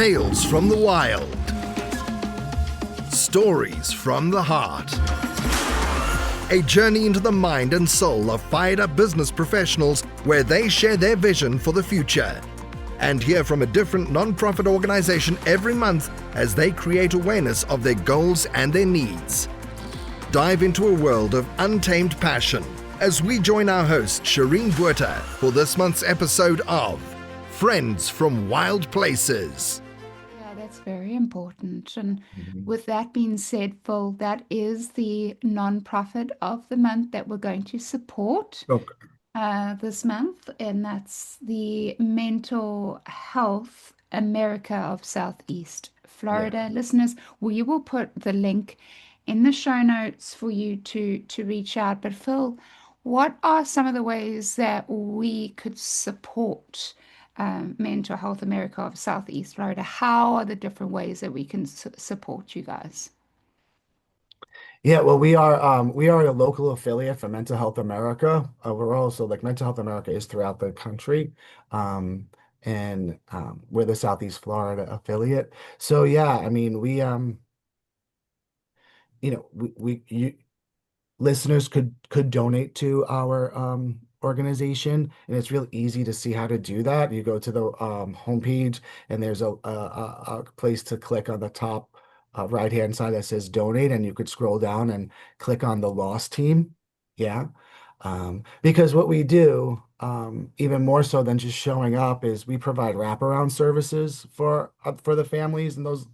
Tales from the wild. Stories from the heart. A journey into the mind and soul of fired-up business professionals where they share their vision for the future. And hear from a different non-profit organization every month as they create awareness of their goals and their needs. Dive into a world of untamed passion as we join our host, Shireen Buerta, for this month's episode of Friends from Wild Places. Yeah, that's very important. And Mhm. with that being said, Phil, that is the non-profit of the month that we're going to support Okay. this month, and that's the Mental Health America of Southeast Yeah. Florida. Listeners, we will put the link in the show notes for you to reach out. But Phil, what are some of the ways that we could support Mental Health America of Southeast Florida? How are the different ways that we can support you guys? Yeah, well, we are a local affiliate for Mental Health America. We're also like Mental Health America is throughout the country. Um, and we're the Southeast Florida affiliate. So yeah, I mean, we listeners could donate to our organization, and it's real easy to see how to do that. You go to the homepage, and there's a place to click on the top right-hand side that says donate, and you could scroll down and click on the lost team. Yeah. Because what we do, even more so than just showing up, is we provide wraparound services for the families and those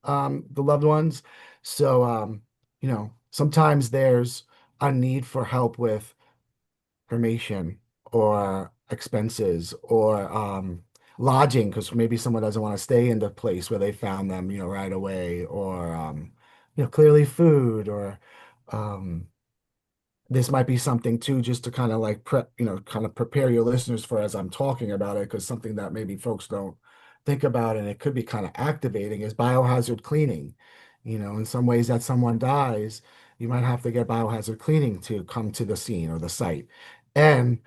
the loved ones. So sometimes there's a need for help with cremation or expenses or lodging because maybe someone doesn't want to stay in the place where they found them, right away, or clearly food or um, this might be something too, just to kind of like prep, kind of prepare your listeners for as I'm talking about it, because something that maybe folks don't think about and it could be kind of activating is biohazard cleaning. In some ways that someone dies, you might have to get biohazard cleaning to come to the scene or the site. And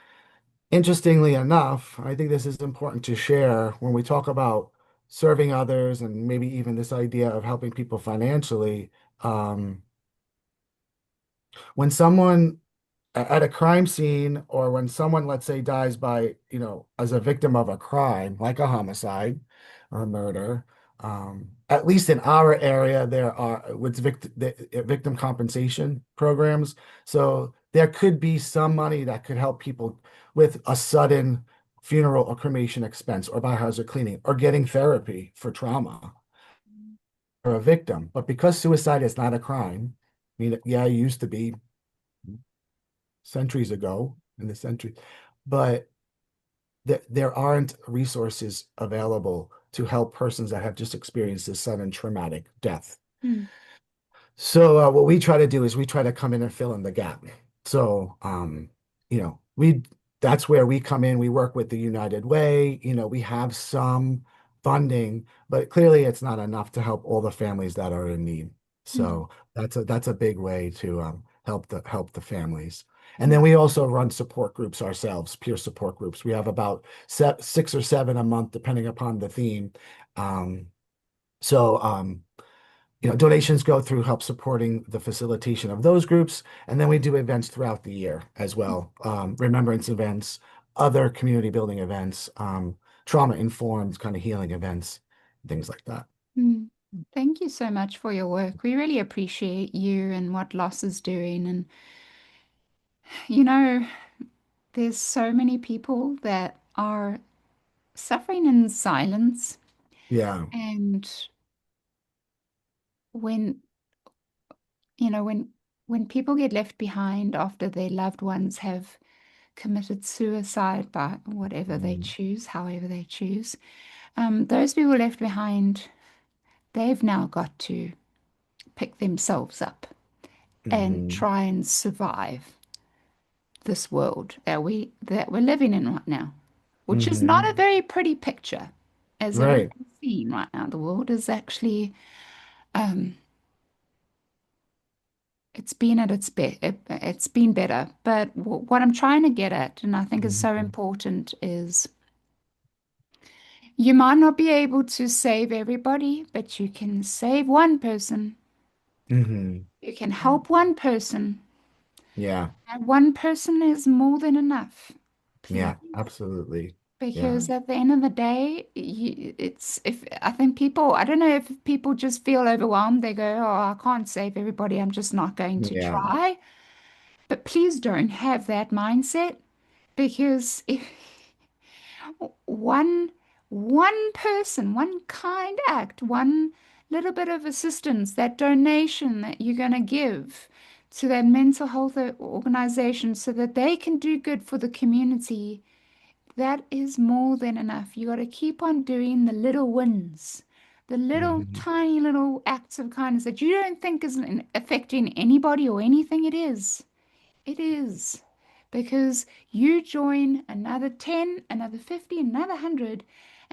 interestingly enough, I think this is important to share when we talk about serving others and maybe even this idea of helping people financially. When someone at a crime scene or when someone, let's say, dies by, as a victim of a crime, like a homicide or a murder, at least in our area, there are with victim compensation programs. So there could be some money that could help people with a sudden funeral or cremation expense or biohazard cleaning or getting therapy for trauma for a victim. But because suicide is not a crime, I mean, yeah, it used to be centuries ago in the century, but there aren't resources available to help persons that have just experienced this sudden traumatic death. Hmm. So what we try to do is we try to come in and fill in the gap. So we that's where we come in. We work with the United Way. We have some funding, but clearly it's not enough to help all the families that are in need. Hmm. So that's a big way to help the families. And then we also run support groups ourselves, peer support groups. We have about 6 or 7 a month, depending upon the theme. Um, so donations go through help supporting the facilitation of those groups. And then we do events throughout the year as well. Remembrance events, other community building events, trauma-informed kind of healing events, things like that. Hmm. Thank you so much for your work. We really appreciate you and what Loss is doing. And, you know, there's so many people that are suffering in silence. Yeah. And when, when people get left behind after their loved ones have committed suicide by whatever they Mm-hmm. choose, however they choose, those people left behind, they've now got to pick themselves up and Mm-hmm. try and survive this world that we're living in right now, which is not a Mm-hmm. very pretty picture, as Right. everyone's seen right now. The world is actually um, it's been at its best. It's been better, but what I'm trying to get at, and I think is so Mm-hmm. important, is You might not be able to save everybody, but you can save one person. Hmm. You can help one person. Yeah. And one person is more than enough. Yeah, Please. absolutely. Yeah. Because at the end of the day, it's if I think people, I don't know if people just feel overwhelmed. They go, "Oh, I can't save everybody. I'm just not going to Yeah. try." But please don't have that mindset because if one one person, one kind act, one little bit of assistance, that donation that you're going to give to that mental health organization so that they can do good for the community, that is more than enough. You got to keep on doing the little wins, the little Hmm. tiny little acts of kindness that you don't think is affecting anybody or anything. It is. It is. Because you join another 10, another 50, another 100,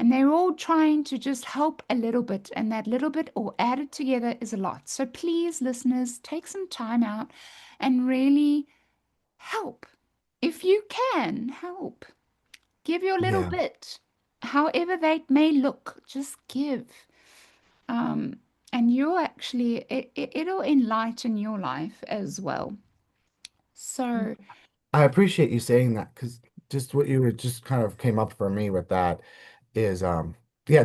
and they're all trying to just help a little bit. And that little bit or added together is a lot. So please, listeners, take some time out and really help. If you can, help. Give your little Yeah. bit, however that may look, just give. Um, and you'll actually, it'll enlighten your life as well. So, I appreciate you saying that because just what you were just kind of came up for me with that is yeah,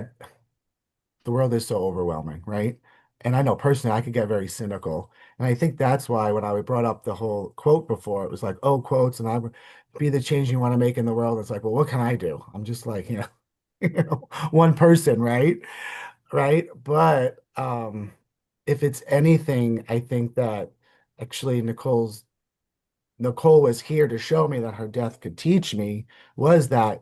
the world is so overwhelming, right? And I know personally I could get very cynical. And I think that's why when I brought up the whole quote before, it was like, oh, quotes, and I would be the change you want to make in the world. It's like, well, what can I do? I'm just like, one person, right? Right. But if it's anything, I think that actually Nicole was here to show me that her death could teach me was that,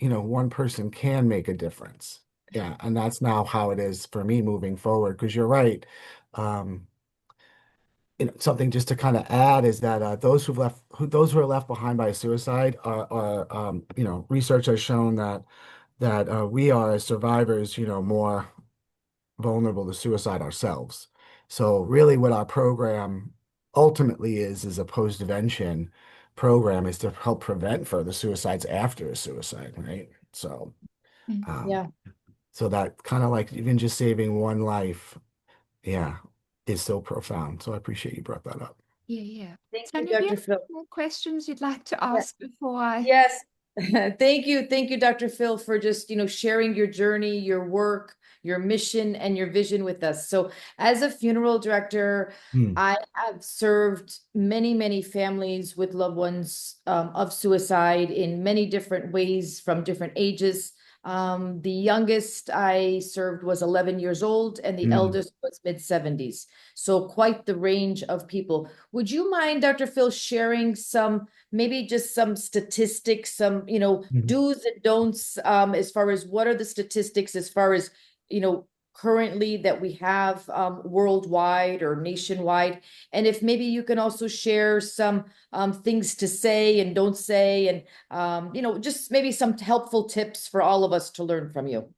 one person can make a difference. Yeah, and that's now how it is for me moving forward. Because you're right. Um, something just to kind of add is that those who are left behind by suicide research has shown that we are as survivors, more vulnerable to suicide ourselves. So really what our program ultimately is a post-vention program is to help prevent further suicides after a suicide, right? So mm, um Yeah. so that kind of like even just saving one life, yeah, is so profound. So I appreciate you brought that up. yeah, yeah. Thank you, Tanya, do you Dr. have Phil. more questions you'd like to Yeah. ask before I? Yes. Thank you. Thank you, Dr. Phil, for just, sharing your journey, your work, your mission, and your vision with us. So, as a funeral director, Hmm. I have served many, many families with loved ones of suicide in many different ways from different ages. The youngest I served was 11 years old, and the Hmm. eldest was mid 70s. So, quite the range of people. Would you mind, Dr. Phil, sharing maybe just some statistics, some, Hmm. do's and don'ts, as far as what are the statistics as far as, currently that we have worldwide or nationwide. And if maybe you can also share some things to say and don't say, and, just maybe some helpful tips for all of us to learn from you.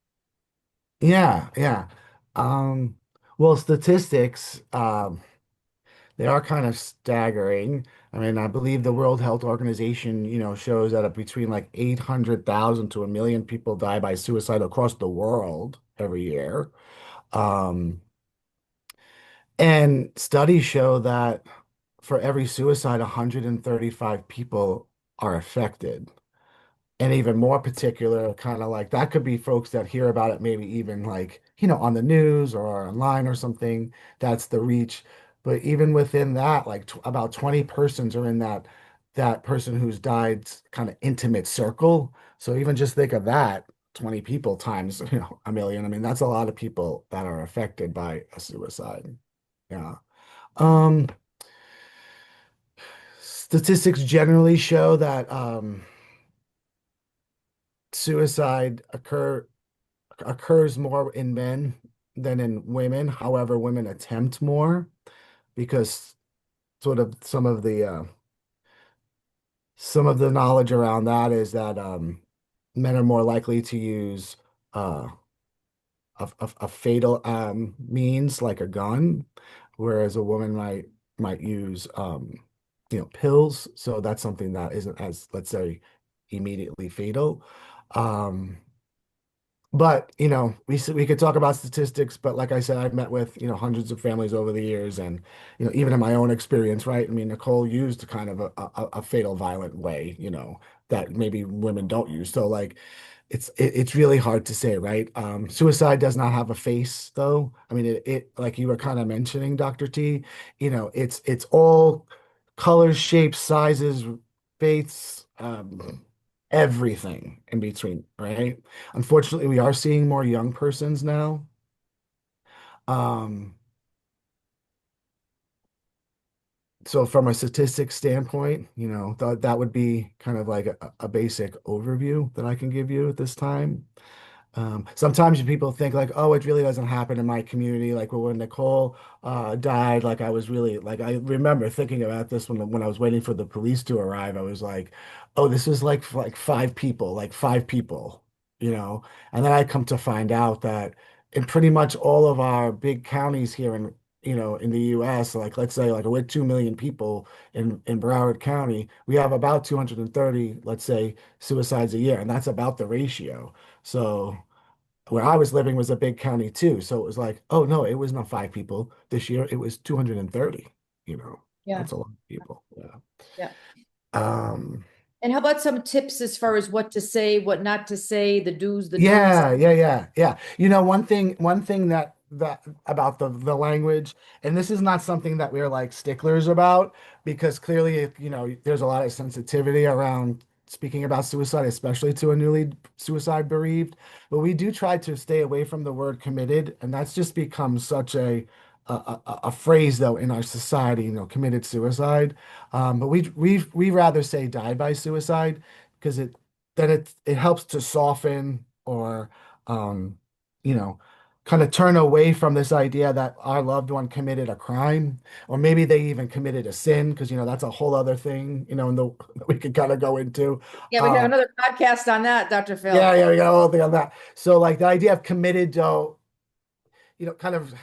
Yeah, yeah. Well, statistics, they are kind of staggering. I mean, I believe the World Health Organization, shows that between like 800,000 to 1 million people die by suicide across the world every year. Um, and studies show that for every suicide, 135 people are affected. And even more particular, kind of like that could be folks that hear about it, maybe even like, on the news or online or something. That's the reach. But even within that, like about 20 persons are in that person who's died's kind of intimate circle. So even just think of that, 20 people times, 1 million. I mean, that's a lot of people that are affected by a suicide. Yeah. Um, Statistics generally show that suicide occurs more in men than in women. However, women attempt more because sort of some of the knowledge around that is that men are more likely to use uh, a fatal means like a gun, whereas a woman might use pills. So that's something that isn't as, let's say, immediately fatal. Um, But, we could talk about statistics, but like I said, I've met with, hundreds of families over the years and, even in my own experience, right? I mean, Nicole used kind of a fatal violent way, that maybe women don't use. So like it's really hard to say, right? Suicide does not have a face though. I mean, it like you were kind of mentioning, Dr. T, it's all colors, shapes, sizes, faiths, everything in between, right? Unfortunately, we are seeing more young persons now. Um, so from a statistics standpoint, that would be kind of like a basic overview that I can give you at this time. Sometimes people think like, oh, it really doesn't happen in my community. Like, well, when Nicole died, like I was really like I remember thinking about this when I was waiting for the police to arrive. I was like, oh, this was like five people, you know. And then I come to find out that in pretty much all of our big counties here in the US, like let's say like with 2 million people in Broward County, we have about 230, let's say, suicides a year, and that's about the ratio. So where I was living was a big county too. So it was like, oh no, it was not five people this year. It was 230, you know. Yeah. That's a lot of people. Yeah. Yeah. Um, And how about some tips as far as what to say, what not to say, the do's, the don'ts? yeah. One thing that about the language, and this is not something that we're like sticklers about because clearly, there's a lot of sensitivity around speaking about suicide, especially to a newly suicide bereaved. But we do try to stay away from the word committed, and that's just become such a phrase though in our society, committed suicide. But we rather say died by suicide because it helps to soften or um, you know, kind of turn away from this idea that our loved one committed a crime, or maybe they even committed a sin, because that's a whole other thing, and that we could kind of go into. Yeah, we have Um, another podcast on that, Dr. Phil. yeah, we got a whole thing on that. So like the idea of committed, though, kind of,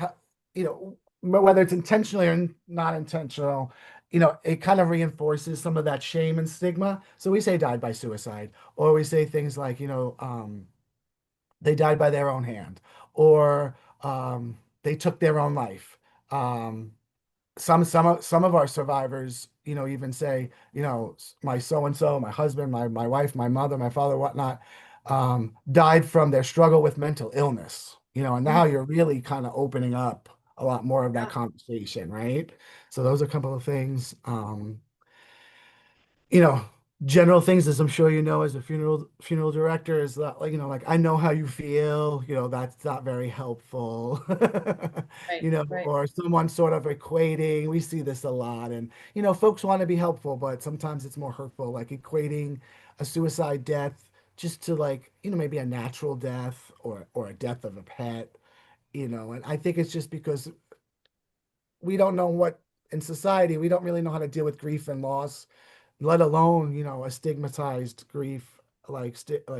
whether it's intentionally or not intentional, it kind of reinforces some of that shame and stigma. So we say died by suicide, or we say things like, they died by their own hand, or they took their own life. Um, some of our survivors, even say, my so and so, my husband, my wife, my mother, my father, whatnot, died from their struggle with mental illness. And now you're really kind of opening up a lot more of that Yeah. conversation, right? So those are a couple of things. You know, general things, as I'm sure as a funeral director, is that like, like I know how you feel, that's not very helpful. Right, right. Or someone sort of equating, we see this a lot, and folks want to be helpful, but sometimes it's more hurtful, like equating a suicide death just to like, maybe a natural death or a death of a pet, and I think it's just because we don't know what in society, we don't really know how to deal with grief and loss, let alone, a stigmatized grief like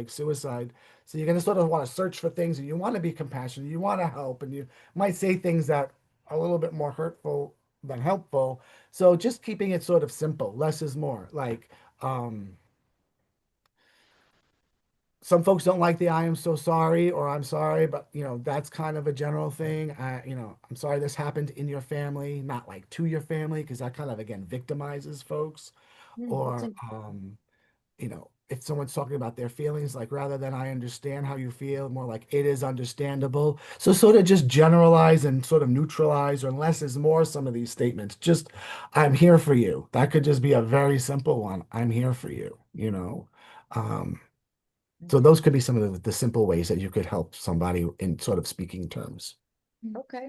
suicide. So you're gonna sort of want to search for things, and you want to be compassionate, you want to help, and you might say things that are a little bit more hurtful than helpful. So just keeping it sort of simple, less is more. Like some folks don't like the I am so sorry or I'm sorry, but that's kind of a general thing. I'm sorry this happened in your family, not like to your family, because that kind of again victimizes folks. That's Or if someone's talking about their feelings, like rather than I understand how you feel, more like it is understandable. So sort of just generalize and sort of neutralize, or less is more, some of these statements. Just I'm here for you. That could just be a very simple one. I'm here for you. Um, so those could be some of the simple ways that you could help somebody in sort of speaking terms. okay.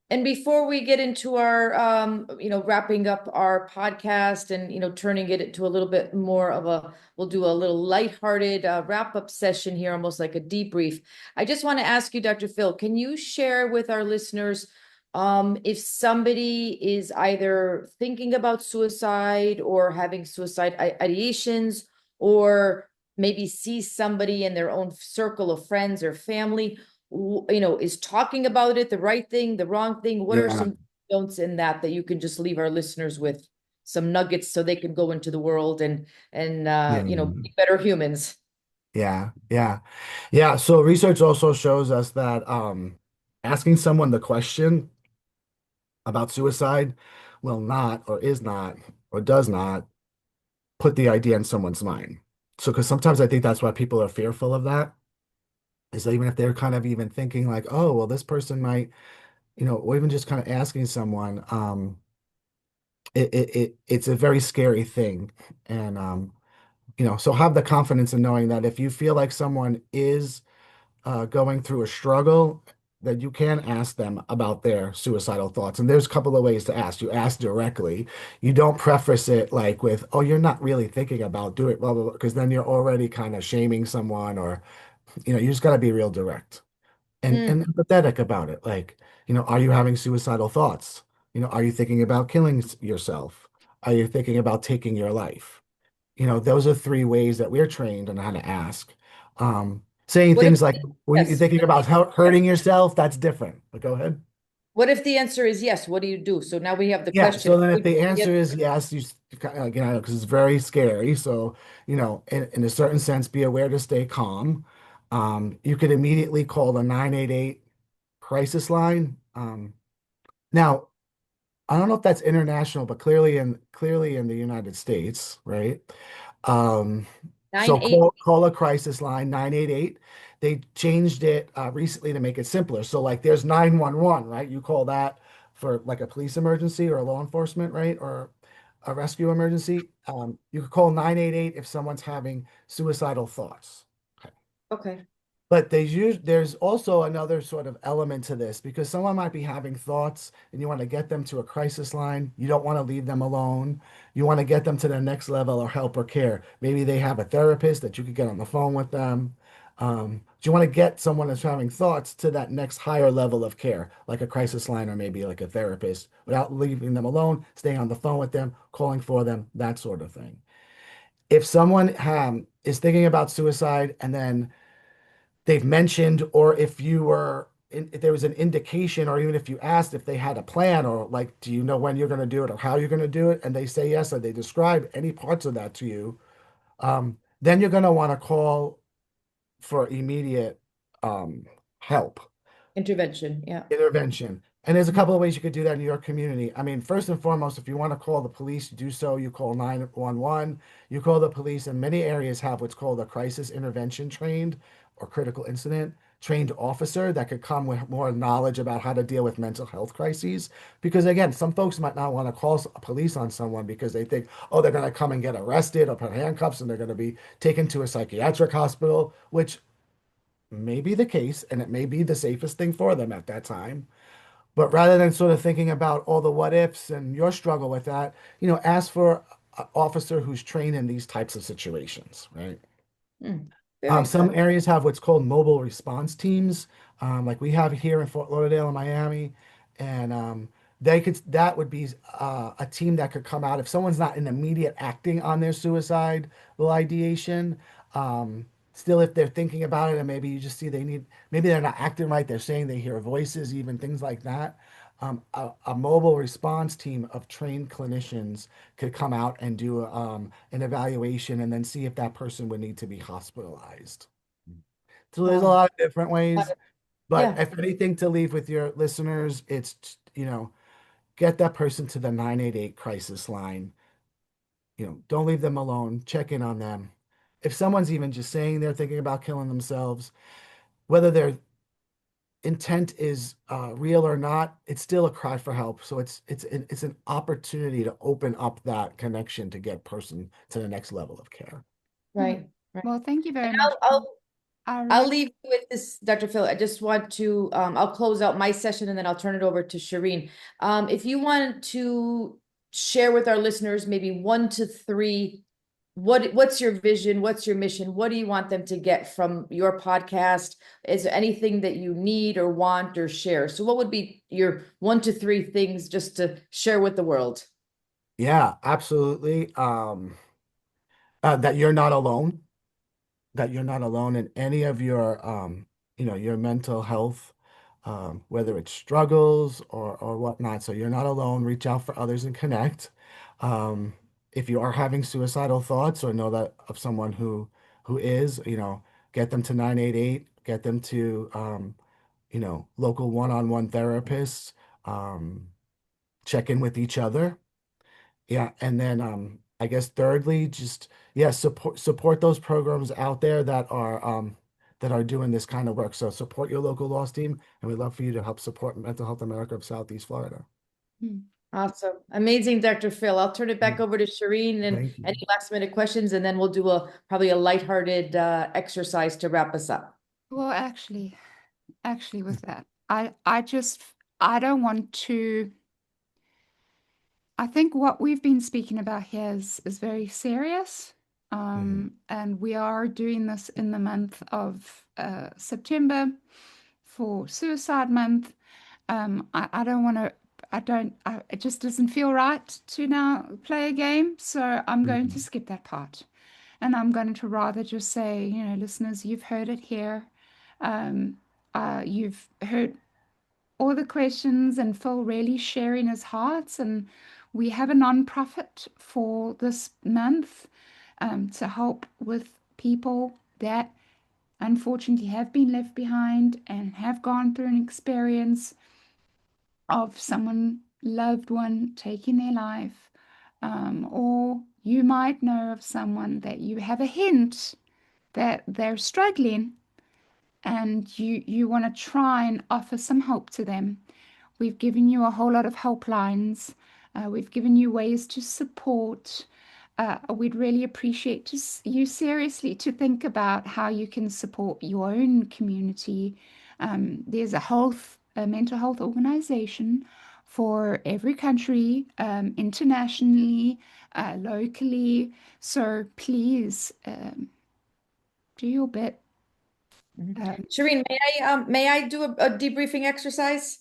And before we get into our, wrapping up our podcast and, turning it into a little bit more of we'll do a little lighthearted wrap up session here, almost like a debrief. I just want to ask you, Dr. Phil, can you share with our listeners, if somebody is either thinking about suicide or having suicide ideations, or maybe sees somebody in their own circle of friends or family, is talking about it the right thing, the wrong thing? What are Yeah. some don'ts in that you can just leave our listeners with some nuggets so they can go into the world and Yeah. be better humans? Yeah, yeah, yeah. So research also shows us that asking someone the question about suicide will not, or is not, or does not put the idea in someone's mind. So, because sometimes I think that's why people are fearful of that, is that even if they're kind of even thinking like, oh, well, this person might, or even just kind of asking someone, it's a very scary thing. And so have the confidence in knowing that if you feel like someone is going through a struggle, that you can ask them about their suicidal thoughts. And there's a couple of ways to ask. You ask directly. You don't preface it like with, "Oh, you're not really thinking about do it," blah blah blah, because then you're already kind of shaming someone, or you just got to be real direct Mm, and empathetic about it. Like, are you having suicidal thoughts? Are you thinking about killing yourself? Are you thinking about taking your life? Those are three ways that we're trained on how to ask. Saying what if things like, "Were you yes? thinking about hurting yourself?" That's different. But go ahead. What if the answer is yes? What do you do? So now we have the Yeah. question. So then, if Would the you answer get- is yes, again, because it's very scary. So, in a certain sense, be aware to stay calm. You could immediately call the 988 crisis line. Now, I don't know if that's international, but clearly in the United States, right? Um, Nine so eight? call a crisis line 988. They changed it recently to make it simpler. So like there's 911, right? You call that for like a police emergency or a law enforcement, right? Or a rescue emergency. You could call 988 if someone's having suicidal thoughts. Okay. Okay. But there's also another sort of element to this because someone might be having thoughts and you want to get them to a crisis line. You don't want to leave them alone. You want to get them to the next level of help or care. Maybe they have a therapist that you could get on the phone with them. Do you want to get someone that's having thoughts to that next higher level of care, like a crisis line or maybe like a therapist, without leaving them alone, staying on the phone with them, calling for them, that sort of thing. If someone is thinking about suicide and then they've mentioned, or if there was an indication, or even if you asked if they had a plan, or like, do you know when you're going to do it or how you're going to do it? And they say yes, or they describe any parts of that to you, then you're going to want to call for immediate um, help Intervention. Yeah. intervention. And there's a couple of ways you could do that in your community. I mean, first and foremost, if you want to call the police, do so. You call 911. You call the police, and many areas have what's called a crisis intervention trained or critical incident trained officer that could come with more knowledge about how to deal with mental health crises. Because again, some folks might not want to call police on someone because they think, oh, they're going to come and get arrested or put handcuffs and they're going to be taken to a psychiatric hospital, which may be the case, and it may be the safest thing for them at that time. But rather than sort of thinking about all the what ifs and your struggle with that, ask for an officer who's trained in these types of situations, right? Mm, very Some good. areas have what's called mobile response teams, like we have here in Fort Lauderdale and Miami, and that would be a team that could come out if someone's not in immediate acting on their suicidal ideation. Still, if they're thinking about it, and maybe you just see maybe they're not acting right, they're saying they hear voices, even things like that. A mobile response team of trained clinicians could come out and do an evaluation and then see if that person would need to be hospitalized. So there's a Wow. lot of different ways, but Yeah. if anything to leave with your listeners, it's, get that person to the 988 crisis line. Don't leave them alone. Check in on them. If someone's even just saying they're thinking about killing themselves, whether their intent is real or not, it's still a cry for help. So it's an opportunity to open up that connection to get person to the next level of care. Mm. Right. Right. Well, thank you very And much. I I'll really, leave you with this, Dr. Phil. I just want to, I'll close out my session and then I'll turn it over to Shireen. If you want to share with our listeners, maybe 1 to 3, what's your vision? What's your mission? What do you want them to get from your podcast? Is there anything that you need or want or share? So what would be your 1 to 3 things just to share with the world? Yeah, absolutely. That you're not alone, that you're not alone in any of your mental health, whether it's struggles or whatnot. So you're not alone. Reach out for others and connect. Um, if you are having suicidal thoughts or know that of someone who who is, get them to 988, get them to, local one-on-one therapists, um, check in with each other. Yeah, and then I guess thirdly, just yeah, support those programs out there that are doing this kind of work. So support your local loss team, and we'd love for you to help support Mental Health America of Southeast Florida. Awesome. Amazing, Dr. Phil. I'll turn it back over to Shireen and Thank you. any last minute questions, and then we'll do probably a lighthearted exercise to wrap us up. Well, actually with that, I don't want to. I think what we've been speaking about here is very serious. And we are doing this in the month of September for Suicide Month. I don't want to, it just doesn't feel right to now play a game. So I'm going to skip that part. And I'm going to rather just say, listeners, you've heard it here. You've heard all the questions and Phil really sharing his heart. And we have a nonprofit for this month to help with people that unfortunately have been left behind and have gone through an experience of someone loved one taking their life. Or you might know of someone that you have a hint that they're struggling and you want to try and offer some hope to them. We've given you a whole lot of helplines. We've given you ways to support. We'd really appreciate you seriously to think about how you can support your own community. There's a mental health organization for every country, internationally, locally. So please do your bit. Shireen, may I do a debriefing exercise?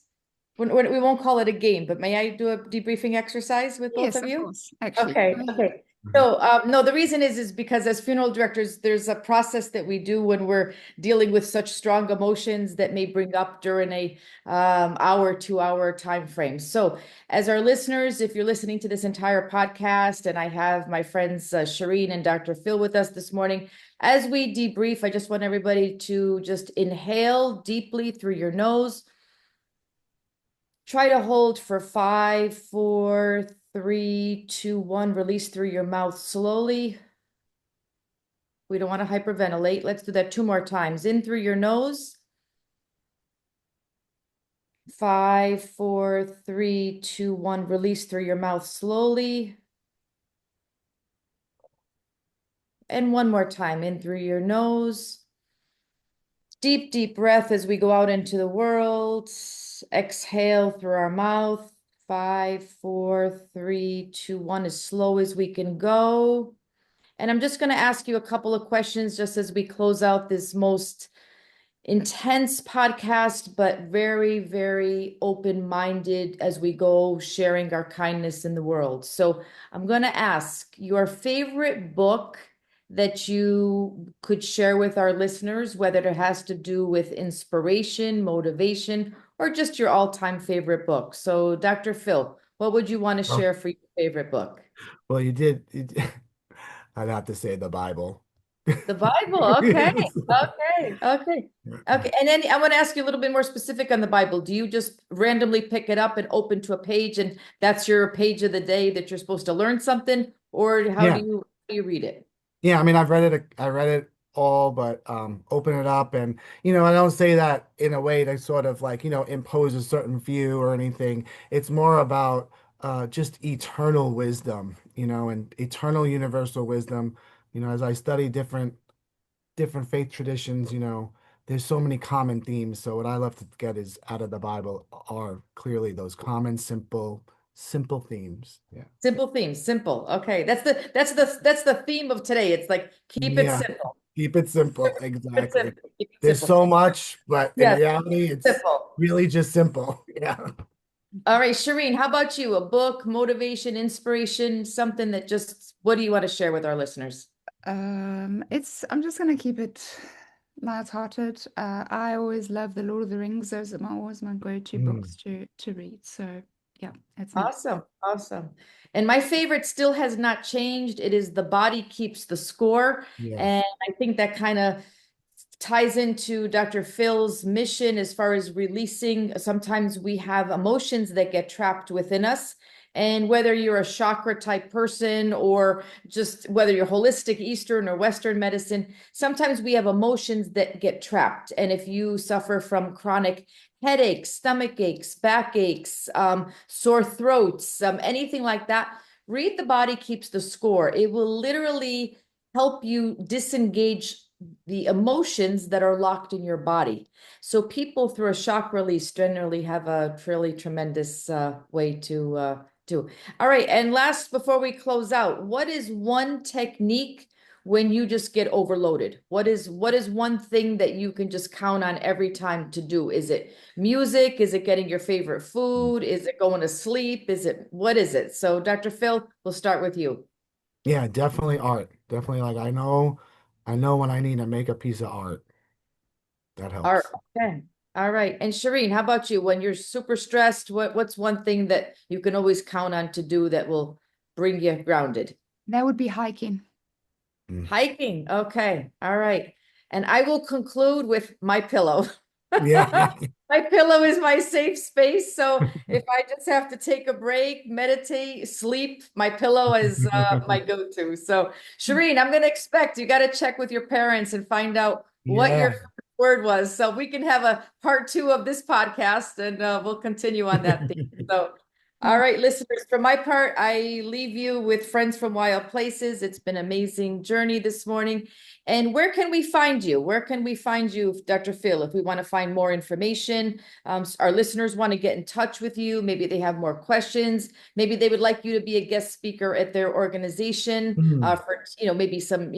We won't call it a game, but may I do a debriefing exercise with both Yes, of of you? course. Actually, Okay, go ahead. okay. So, no, the reason is because as funeral directors, there's a process that we do when we're dealing with such strong emotions that may bring up during a hour, 2 hour time frame. So, as our listeners, if you're listening to this entire podcast, and I have my friends Shireen and Dr. Phil with us this morning, as we debrief, I just want everybody to just inhale deeply through your nose. Try to hold for 5, 4, 3, 2, 1. Release through your mouth slowly. We don't want to hyperventilate. Let's do that 2 more times. In through your nose. 5, 4, 3, 2, 1. Release through your mouth slowly. And 1 more time. In through your nose. Deep, deep breath as we go out into the world. Exhale through our mouth. 5, 4, 3, 2, 1, as slow as we can go. And I'm just going to ask you a couple of questions just as we close out this most intense podcast, but very, very open-minded as we go sharing our kindness in the world. So I'm going to ask your favorite book that you could share with our listeners, whether it has to do with inspiration, motivation, or just your all-time favorite book. So Dr. Phil, what would you want to Oh, share for your favorite book? well, I'd have to say the Bible. The Bible. Okay. Yes. Okay. Okay. Okay. And then I want to ask you a little bit more specific on the Bible. Do you just randomly pick it up and open to a page and that's your page of the day that you're supposed to learn something? Or how Yeah. do you read it? Yeah, I mean, I read it all, but open it up, and I don't say that in a way to sort of like, impose a certain view or anything. It's more about just eternal wisdom, and eternal universal wisdom. As I study different faith traditions, there's so many common themes. So what I love to get is out of the Bible are clearly those common, simple themes. Yeah. Simple themes, simple. Okay. That's the theme of today. It's like keep it Yeah. simple. Keep it simple. Keep it Exactly. simple. Keep it There's simple. so much, but in Yes, reality, it's simple. really just simple. Yeah. All right, Shireen, how about you? A book, motivation, inspiration, something that just, what do you want to share with our listeners? I'm just gonna keep it lighthearted. I always love The Lord of the Rings. Those are always my go-to Mm. books to read. So Yeah, it's Awesome. Awesome. And my favorite still has not changed. It is the body keeps the score. Yes. And I think that kind of ties into Dr. Phil's mission as far as releasing. Sometimes we have emotions that get trapped within us. And whether you're a chakra type person or just whether you're holistic, Eastern or Western medicine, sometimes we have emotions that get trapped. And if you suffer from chronic headaches, stomach aches, back aches, sore throats, anything like that, read The Body Keeps the Score. It will literally help you disengage the emotions that are locked in your body. So people through a shock release generally have a really tremendous way to do. All right, and last before we close out, what is one technique when you just get overloaded? What is one thing that you can just count on every time to do? Is it music? Is it getting your favorite food? Is it going to sleep? What is it? So Dr. Phil, we'll start with you. Yeah, definitely art. Definitely like I know when I need to make a piece of art. That All right. helps. Okay. All right. And Shireen, how about you? When you're super stressed, what's one thing that you can always count on to do that will bring you grounded? that would be hiking. Mm. Hiking. Okay. All right. And I will conclude with my pillow. Yeah. My pillow is my safe space. So if I just have to take a break, meditate, sleep, my pillow is my go-to. So Shireen, I'm going to expect you got to check with your parents and find out what your Yeah. word was. So we can have a part 2 of this podcast and we'll continue on that theme. So, all right, listeners, for my part, I leave you with Friends from Wild Places. It's been an amazing journey this morning. And where can we find you? Where can we find you, Dr. Phil, if we want to find more information? Our listeners want to get in touch with you. Maybe they have more questions. Maybe they would like you to be a guest speaker at their organization for, maybe some,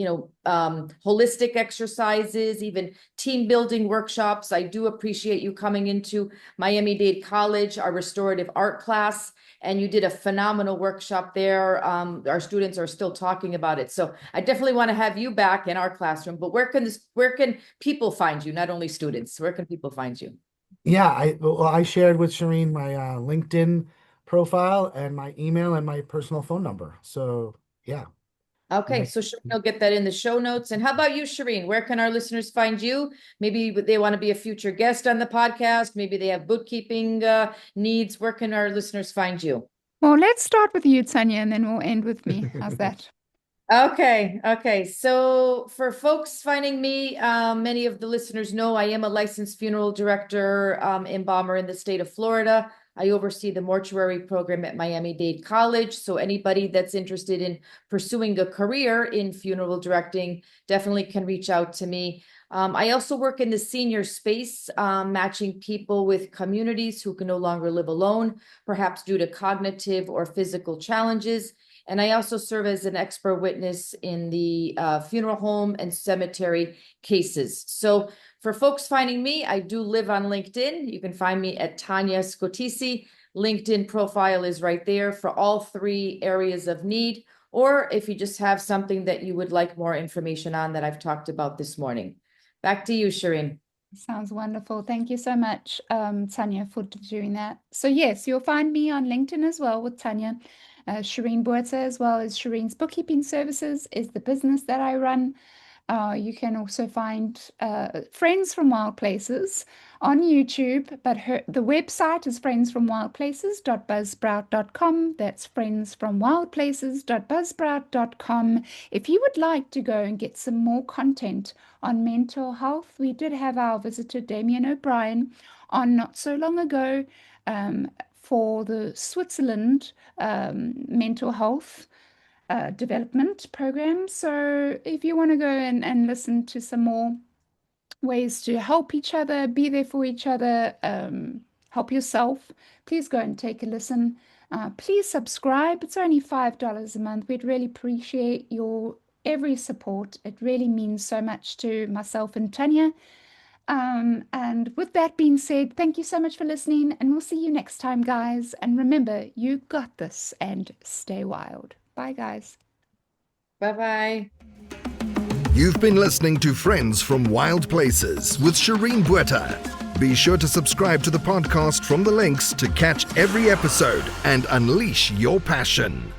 holistic exercises, even team building workshops. I do appreciate you coming into Miami-Dade College, our restorative art class, and you did a phenomenal workshop there. Our students are still talking about it. So I definitely want to have you back in our classroom, but where can people find you? Not only students, where can people find you? Yeah, I shared with Shireen my LinkedIn profile and my email and my personal phone number. So yeah. Okay, so Shireen will get that in the show notes. And how about you, Shireen? Where can our listeners find you? Maybe they want to be a future guest on the podcast. Maybe they have bookkeeping needs. Where can our listeners find you? Well, let's start with you, Tanya, and then we'll end with me. How's that? Okay. So for folks finding me, many of the listeners know I am a licensed funeral director, embalmer in the state of Florida. I oversee the mortuary program at Miami-Dade College. So anybody that's interested in pursuing a career in funeral directing definitely can reach out to me. I also work in the senior space, matching people with communities who can no longer live alone, perhaps due to cognitive or physical challenges. And I also serve as an expert witness in the funeral home and cemetery cases. So for folks finding me, I do live on LinkedIn. You can find me at Tanya Scotisi. LinkedIn profile is right there for all 3 areas of need. Or if you just have something that you would like more information on that I've talked about this morning. Back to you, Shireen. Sounds wonderful. Thank you so much, Tanya, for doing that. So yes, you'll find me on LinkedIn as well with Tanya. Shireen Buerta, as well as Shireen's Bookkeeping Services, is the business that I run. You can also find Friends from Wild Places on YouTube, but the website is friendsfromwildplaces.buzzsprout.com. That's friendsfromwildplaces.buzzsprout.com. If you would like to go and get some more content on mental health, we did have our visitor Damien O'Brien on not so long ago for the Switzerland mental health development program. So if you want to go and listen to some more ways to help each other, be there for each other, help yourself, please go and take a listen. Please subscribe. It's only $5 a month. We'd really appreciate your every support. It really means so much to myself and Tanya. And with that being said, thank you so much for listening, and we'll see you next time, guys. And remember, you got this, and stay wild. Bye, guys. Bye-bye. You've been listening to Friends from Wild Places with Shireen Buerta. Be sure to subscribe to the podcast from the links to catch every episode and unleash your passion.